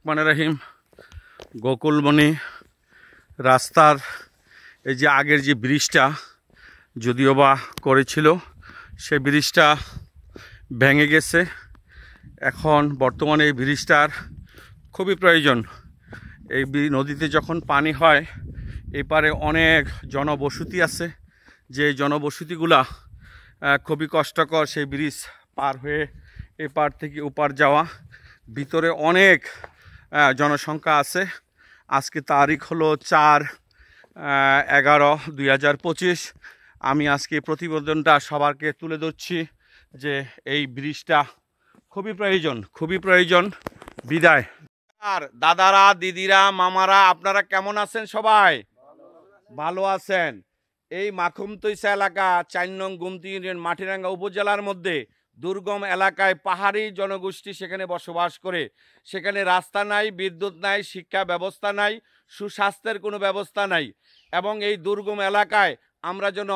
রহমান রহিম। গোকুলমণি রাস্তার এই যে আগের যে ব্রিজটা যদিও বা করেছিল, সে ব্রিজটা ভেঙে গেছে। এখন বর্তমানে এই ব্রিজটার খুবই প্রয়োজন। এই নদীতে যখন পানি হয়, এপারে অনেক জনবসতি আছে, যে জনবসতিগুলা খুবই কষ্টকর সেই ব্রিজ পার হয়ে এপার থেকে ওপার যাওয়া। ভিতরে অনেক জনসংখ্যা আছে। আজকে তারিখ হলো 4/11/2025। আমি আজকে প্রতিবেদনটা সবারকে তুলে ধরছি যে এই ব্রিজটা খুবই প্রয়োজন। বিদায়। আর দাদারা, দিদিরা, মামারা, আপনারা কেমন আছেন? সবাই ভালো আছেন? এই মাখুমতৈসা এলাকা 4 নং গুমতি ইউনিয়ন মাটিরাঙ্গা উপজেলার মধ্যে দুর্গম এলাকায় পাহাড়ি জনগোষ্ঠী সেখানে বসবাস করে। সেখানে রাস্তা নাই, বিদ্যুৎ নাই, শিক্ষা ব্যবস্থা নাই, সুস্বাস্থ্যের কোনো ব্যবস্থা নাই। এবং এই দুর্গম এলাকায় আমরা যেন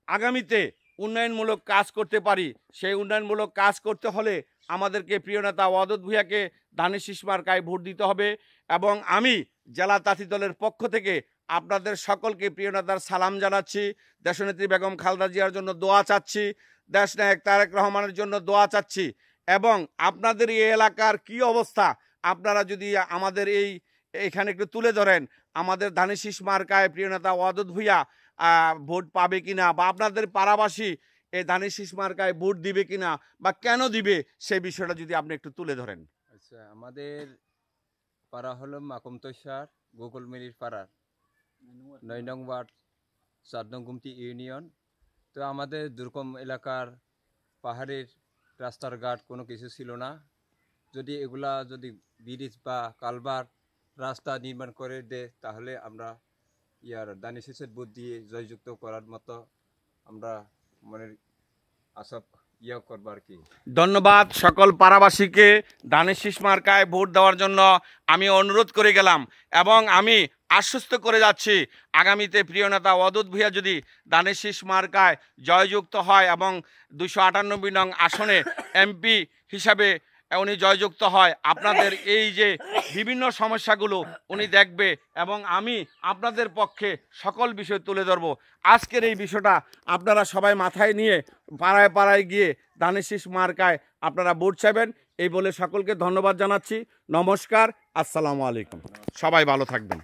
আগামীতে উন্নয়নমূলক কাজ করতে পারি, সেই উন্নয়নমূলক কাজ করতে হলে আমাদেরকে প্রিয় নেতা ওয়াদুদ ভূঁইয়াকে ধানের শীষ মার্কায় ভোট দিতে হবে। এবং আমি জেলা তাঁতি দলের পক্ষ থেকে আপনাদের সকলকে প্রিয় নেতার সালাম জানাচ্ছি। দেশনেত্রী বেগম খালেদা জিয়ার জন্য দোয়া চাচ্ছি, দেশনায়ক তারেক রহমানের জন্য দোয়া চাচ্ছি। এবং আপনাদের এই এলাকার কি অবস্থা আপনারা যদি আমাদের এখানে একটু তুলে ধরেন, আমাদের ধানের শীষ মার্কায় প্রিয় নেতা ওয়াদুদ ভূঁইয়া ভোট পাবে কিনা, বা আপনাদের পাড়াবাসী এই ধানের শীষ মার্কায় ভোট দিবে কিনা বা কেন দিবে, সেই বিষয়টা যদি আপনি একটু তুলে ধরেন। আচ্ছা, আমাদের পাড়া হলো মাকুমতৈসার গোকুলমণির পাড়ার 9 নং ওয়ার্ড 4 নং গুমতি ইউনিয়ন। তো আমাদের দুর্গম এলাকার পাহাড়ের রাস্তার ঘাট কোনো কিছু ছিল না। যদি এগুলা যদি ব্রিজ বা কালভার রাস্তা নির্মাণ করে দেয়, তাহলে আমরা ধানের শীষের ভোট দিয়ে জয়যুক্ত করার মতো আমরা মনের আশা করবো আর কি। ধন্যবাদ সকল পাড়াবাসীকে ধানের শীষ মার্কায় ভোট দেওয়ার জন্য আমি অনুরোধ করে গেলাম। এবং আমি আশ্বস্ত করে যাচ্ছি, আগামীতে প্রিয় নেতা ওয়াদুদ ভূঁইয়া যদি ধানের শীষ মার্কায় জয়যুক্ত হয় এবং 298 নং আসনে এমপি হিসাবে উনি জয়যুক্ত হয়, আপনাদের এই যে বিভিন্ন সমস্যাগুলো উনি দেখবে এবং আমি আপনাদের পক্ষে সকল বিষয় তুলে ধরবো। আজকের এই বিষয়টা আপনারা সবাই মাথায় নিয়ে পাড়ায় পাড়ায় গিয়ে ধানের শীষ মার্কায় আপনারা ভোট চাইবেন, এই বলে সকলকে ধন্যবাদ জানাচ্ছি। নমস্কার, আসসালামু আলাইকুম। সবাই ভালো থাকবেন।